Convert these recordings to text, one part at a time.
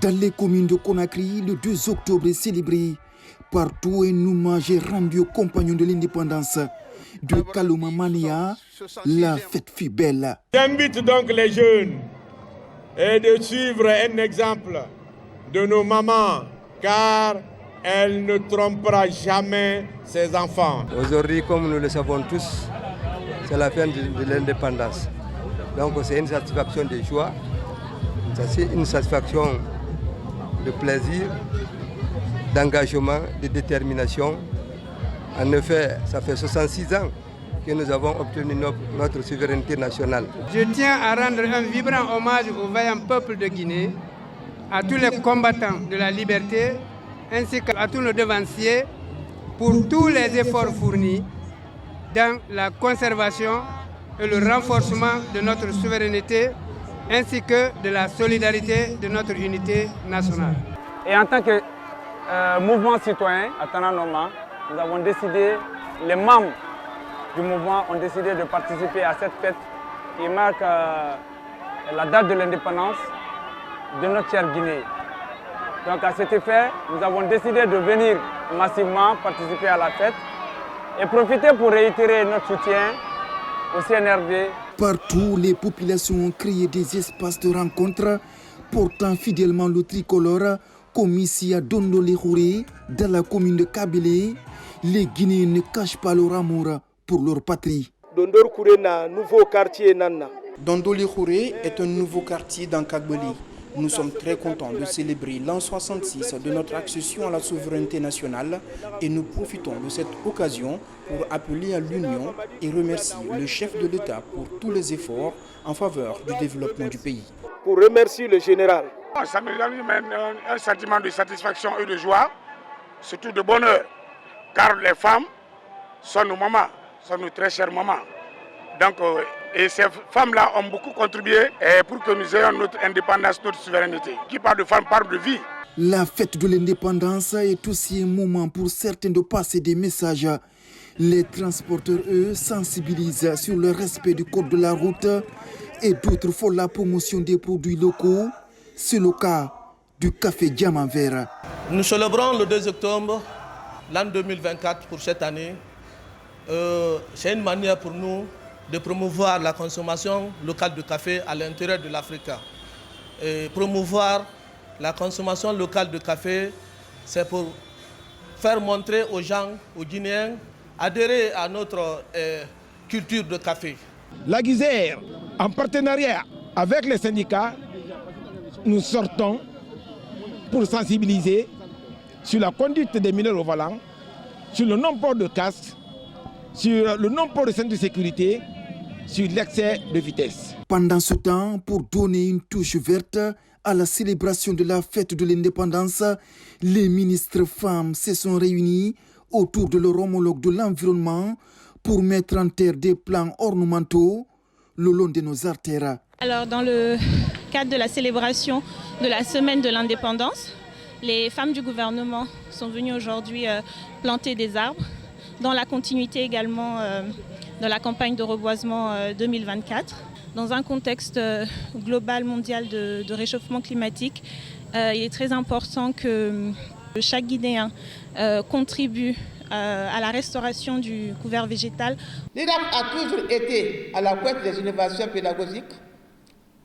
Dans les communes de Conakry, le 2 octobre est célébré. Partout, un hommage est rendu aux compagnons de l'indépendance. De Kalouma Mania, la fête fut belle. J'invite donc les jeunes de suivre un exemple de nos mamans, car elle ne trompera jamais ses enfants. Aujourd'hui, comme nous le savons tous, c'est la fin de l'indépendance. Donc c'est une satisfaction de joie, c'est une satisfaction de plaisir, d'engagement, de détermination. En effet, ça fait 66 ans que nous avons obtenu notre souveraineté nationale. Je tiens à rendre un vibrant hommage au vaillant peuple de Guinée, à tous les combattants de la liberté, ainsi qu'à tous nos devanciers pour tous les efforts fournis dans la conservation et le renforcement de notre souveraineté, ainsi que de la solidarité de notre unité nationale. Et en tant que mouvement citoyen, à Tananoma, nous avons décidé, les membres du mouvement ont décidé de participer à cette fête qui marque la date de l'indépendance de notre chère Guinée. Donc à cet effet, nous avons décidé de venir massivement participer à la fête et profiter pour réitérer notre soutien au CNRD. Partout, les populations ont créé des espaces de rencontre portant fidèlement le tricolore, comme ici à Dondolé-Khouré, dans la commune de Kabylie. Les Guinéens ne cachent pas leur amour pour leur patrie. Dondolé-Khouré est un nouveau quartier dans Kabylie. Nous sommes très contents de célébrer l'an 66 de notre accession à la souveraineté nationale et nous profitons de cette occasion pour appeler à l'union et remercier le chef de l'État pour tous les efforts en faveur du développement du pays. Pour remercier le général. Ça me donne un sentiment de satisfaction et de joie, surtout de bonheur, car les femmes sont nos mamans, sont nos très chères mamans. Donc, et ces femmes-là ont beaucoup contribué pour que nous ayons notre indépendance, notre souveraineté. Qui parle de femmes parle de vie. La fête de l'indépendance est aussi un moment pour certains de passer des messages. Les transporteurs, eux, sensibilisent sur le respect du code de la route et d'autres font la promotion des produits locaux. C'est le cas du café Diamant Vert. Nous célébrons le 2 octobre, l'an 2024 pour cette année. C'est une manière pour nous de promouvoir la consommation locale de café à l'intérieur de l'Afrique. Promouvoir la consommation locale de café, c'est pour faire montrer aux gens, aux Guinéens, adhérer à notre culture de café. La Guisère, en partenariat avec les syndicats, nous sortons pour sensibiliser sur la conduite des mineurs au volant, sur le non-port de casque, sur le non-port de ceinture de sécurité, sur l'excès de vitesse. Pendant ce temps, pour donner une touche verte à la célébration de la fête de l'indépendance, les ministres femmes se sont réunis autour de leur homologue de l'environnement pour mettre en terre des plants ornementaux le long de nos artères. Alors, dans le cadre de la célébration de la semaine de l'indépendance, les femmes du gouvernement sont venues aujourd'hui planter des arbres, dans la continuité également de la campagne de reboisement 2024. Dans un contexte global mondial de réchauffement climatique, il est très important que chaque Guinéen contribue à la restauration du couvert végétal. L'INAP a toujours été à la pointe des innovations pédagogiques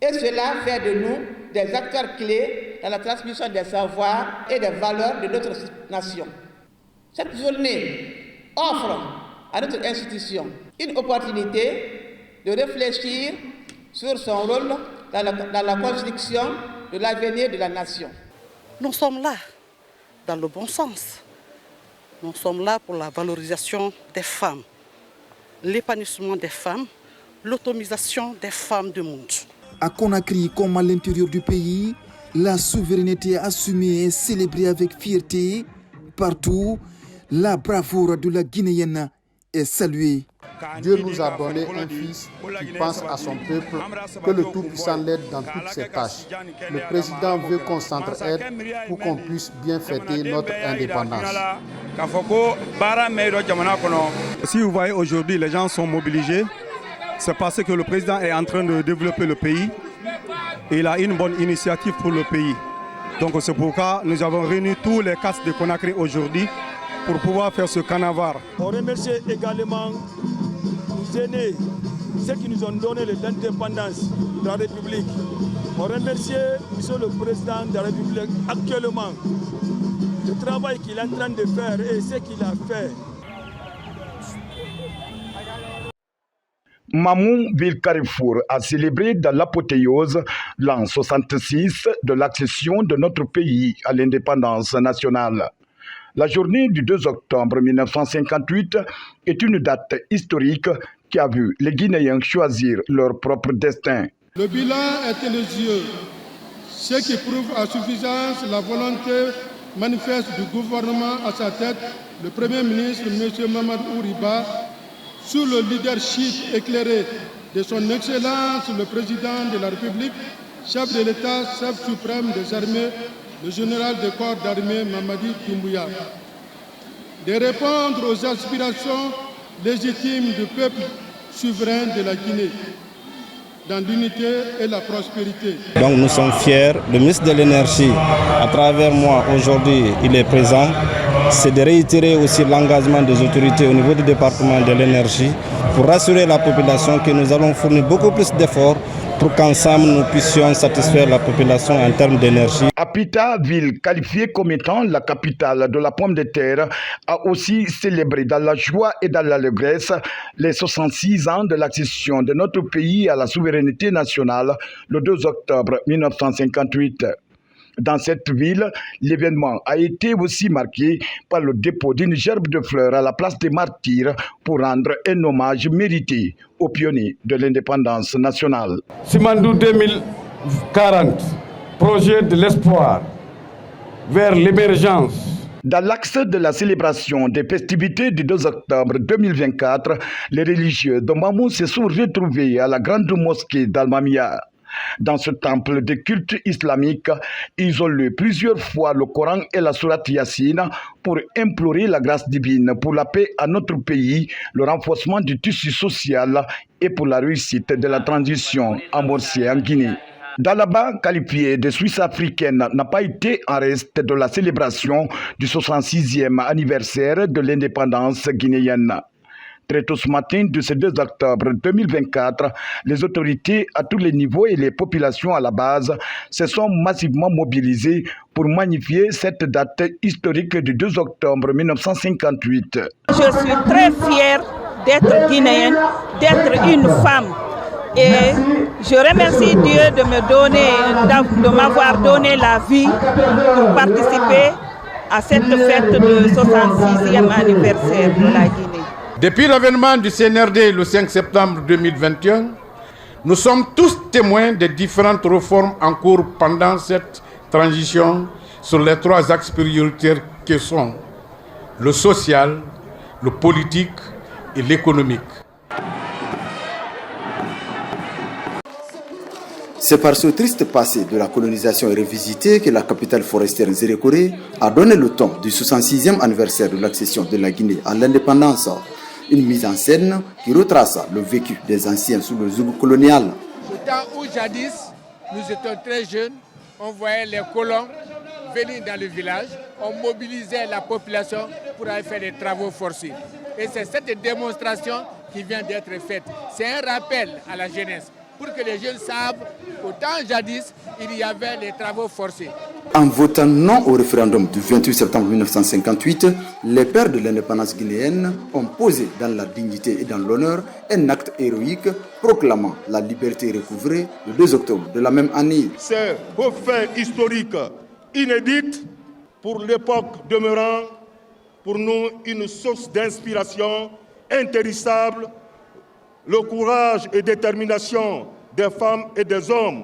et cela fait de nous des acteurs clés dans la transmission des savoirs et des valeurs de notre nation. Cette journée offre à notre institution une opportunité de réfléchir sur son rôle dans la construction de l'avenir de la nation. Nous sommes là dans le bon sens. Nous sommes là pour la valorisation des femmes, l'épanouissement des femmes, l'autonomisation des femmes du monde. À Conakry comme à l'intérieur du pays, la souveraineté assumée et célébrée avec fierté. Partout, la bravoure de la Guinéenne est saluée. Dieu nous a donné un fils qui pense à son peuple, que le Tout-Puissant l'aide dans toutes ses tâches. Le président veut qu'on s'entraide pour qu'on puisse bien fêter notre indépendance. Si vous voyez aujourd'hui, les gens sont mobilisés, c'est parce que le président est en train de développer le pays. Et il a une bonne initiative pour le pays. Donc c'est pourquoi nous avons réuni tous les castes de Conakry aujourd'hui pour pouvoir faire ce carnaval. On remercie également nos aînés, ceux qui nous ont donné l'indépendance de la République. On remercie M. le Président de la République actuellement, le travail qu'il est en train de faire et ce qu'il a fait. Mamou Ville-Carrefour a célébré dans l'apothéose l'an 66 de l'accession de notre pays à l'indépendance nationale. La journée du 2 octobre 1958 est une date historique qui a vu les Guinéens choisir leur propre destin. Le bilan est élogieux, ce qui prouve à suffisance la volonté manifeste du gouvernement à sa tête, le Premier ministre M. Mamadou Riba, sous le leadership éclairé de son Excellence le Président de la République, chef de l'État, chef suprême des armées, le général de corps d'armée Mamadi Doumbouya, de répondre aux aspirations légitimes du peuple souverain de la Guinée, dans l'unité et la prospérité. Donc nous sommes fiers, le ministre de l'Énergie, à travers moi aujourd'hui, il est présent. C'est de réitérer aussi l'engagement des autorités au niveau du département de l'énergie pour rassurer la population que nous allons fournir beaucoup plus d'efforts pour qu'ensemble nous puissions satisfaire la population en termes d'énergie. Apita, ville qualifiée comme étant la capitale de la pomme de terre, a aussi célébré dans la joie et dans l'allégresse les 66 ans de l'accession de notre pays à la souveraineté nationale le 2 octobre 1958. Dans cette ville, l'événement a été aussi marqué par le dépôt d'une gerbe de fleurs à la place des martyrs pour rendre un hommage mérité aux pionniers de l'indépendance nationale. Simandou 2040, projet de l'espoir vers l'émergence. Dans l'axe de la célébration des festivités du 2 octobre 2024, les religieux de Mamou se sont retrouvés à la grande mosquée d'Almamia. Dans ce temple de culte islamique, ils ont lu plusieurs fois le Coran et la sourate Yassine pour implorer la grâce divine pour la paix à notre pays, le renforcement du tissu social et pour la réussite de la transition amorcée en Guinée. Dalaba, qualifiée de Suisse africaine, n'a pas été en reste de la célébration du 66e anniversaire de l'indépendance guinéenne. Très tôt ce matin de ce 2 octobre 2024, les autorités à tous les niveaux et les populations à la base se sont massivement mobilisées pour magnifier cette date historique du 2 octobre 1958. Je suis très fière d'être guinéenne, d'être une femme. Et je remercie Dieu de m'avoir donné la vie pour participer à cette fête de 66e anniversaire de la Guinée. Depuis l'avènement du CNRD le 5 septembre 2021, nous sommes tous témoins des différentes réformes en cours pendant cette transition sur les 3 axes prioritaires que sont le social, le politique et l'économique. C'est par ce triste passé de la colonisation revisitée que la capitale forestière Zérékoré a donné le ton du 66e anniversaire de l'accession de la Guinée à l'indépendance. Une mise en scène qui retrace le vécu des anciens sous le joug colonial. Au temps où jadis, nous étions très jeunes, on voyait les colons venir dans le village, on mobilisait la population pour aller faire des travaux forcés. Et c'est cette démonstration qui vient d'être faite. C'est un rappel à la jeunesse pour que les jeunes savent qu'au temps jadis, il y avait les travaux forcés. En votant non au référendum du 28 septembre 1958, les pères de l'indépendance guinéenne ont posé dans la dignité et dans l'honneur un acte héroïque proclamant la liberté recouvrée le 2 octobre de la même année. C'est un fait historique inédit pour l'époque demeurant pour nous une source d'inspiration intéressable. Le courage et détermination des femmes et des hommes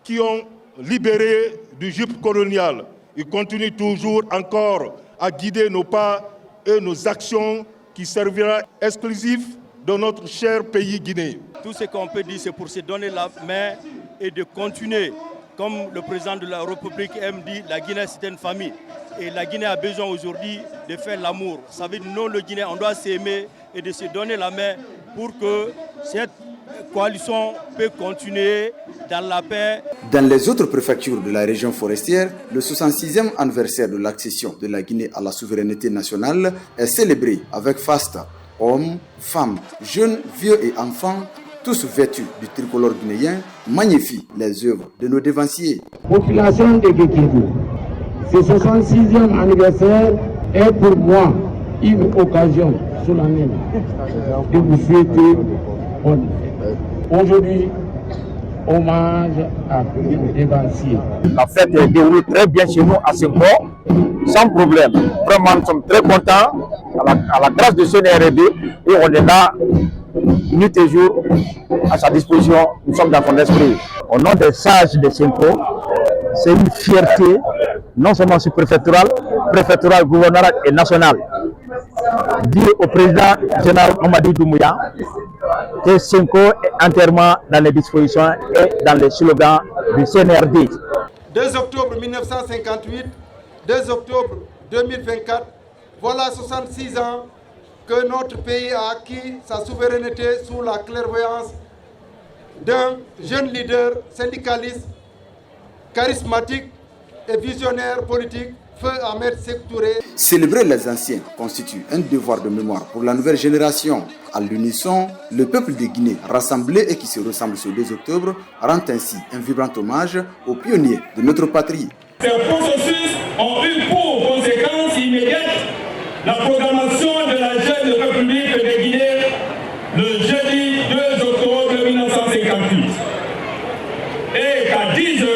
qui ont libéré du joug colonial. Ils continuent toujours encore à guider nos pas et nos actions qui serviront exclusif de notre cher pays Guinée. Tout ce qu'on peut dire, c'est pour se donner la main et de continuer. Comme le président de la République aime dire, la Guinée c'est une famille. Et la Guinée a besoin aujourd'hui de faire l'amour. Ça veut dire, nous, le Guinée, on doit s'aimer et de se donner la main pour que cette coalition peut continuer dans la paix. Dans les autres préfectures de la région forestière, le 66e anniversaire de l'accession de la Guinée à la souveraineté nationale est célébré avec faste. Hommes, femmes, jeunes, vieux et enfants, tous vêtus du tricolore guinéen, magnifient les œuvres de nos dévanciers. Population de Guékédou, ce 66e anniversaire est pour moi une occasion solennelle de vous souhaiter bonne fête. Aujourd'hui, hommage à tous nos dévanciers. La fête est déroulée très bien chez nous à Senghor, sans problème. Vraiment, nous sommes très contents à la grâce de CNRD et on est là nuit et jour à sa disposition. Nous sommes dans son esprit. Au nom des sages de Senghor, c'est une fierté, non seulement préfectorale, gouvernementale et nationale. Dire au président général Mamadou Doumbouya que Senghor est entièrement dans les dispositions et dans les slogans du CNRD. 2 octobre 1958, 2 octobre 2024, voilà 66 ans que notre pays a acquis sa souveraineté sous la clairvoyance d'un jeune leader syndicaliste, charismatique et visionnaire politique, Feu Ahmed Sékou Touré. Célébrer les anciens constitue un devoir de mémoire pour la nouvelle génération. À l'unisson, le peuple de Guinée, rassemblé et qui se ressemble ce 2 octobre, rend ainsi un vibrant hommage aux pionniers de notre patrie. Ces processus ont eu pour conséquence immédiate la programmation de la jeune République de Guinée le jeudi 2 octobre 1958. Et qu'à 10 h,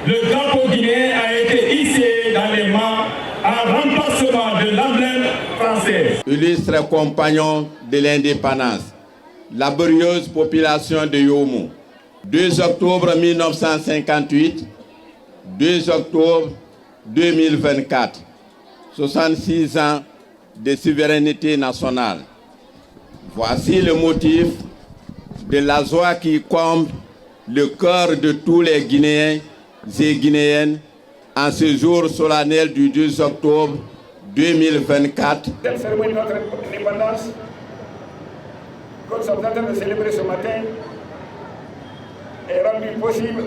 le drapeau guinéen a été hissé dans les mains en remplacement de l'emblème français. Illustres compagnons de l'indépendance, laborieuse population de Yomo, 2 octobre 1958, 2 octobre 2024, 66 ans de souveraineté nationale. Voici le motif de la joie qui comble le cœur de tous les Guinéens et Guinéennes en ce jour solennel du 2 octobre 2024. Cette cérémonie de notre indépendance que nous sommes en train de célébrer ce matin est rendue possible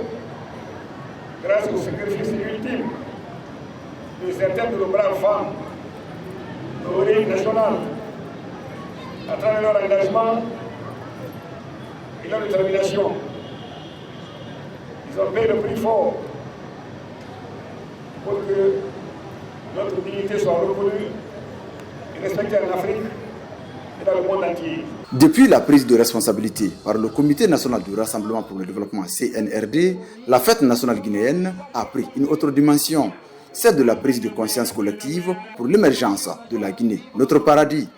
grâce au sacrifice ultime de certaines de nos braves femmes de l'origine nationale à travers leur engagement et leur détermination. Ils ont payé le prix fort pour que notre dignité soit reconnue et respectée en Afrique et dans le monde entier. Depuis la prise de responsabilité par le Comité national du Rassemblement pour le développement CNRD, la fête nationale guinéenne a pris une autre dimension, celle de la prise de conscience collective pour l'émergence de la Guinée, notre paradis.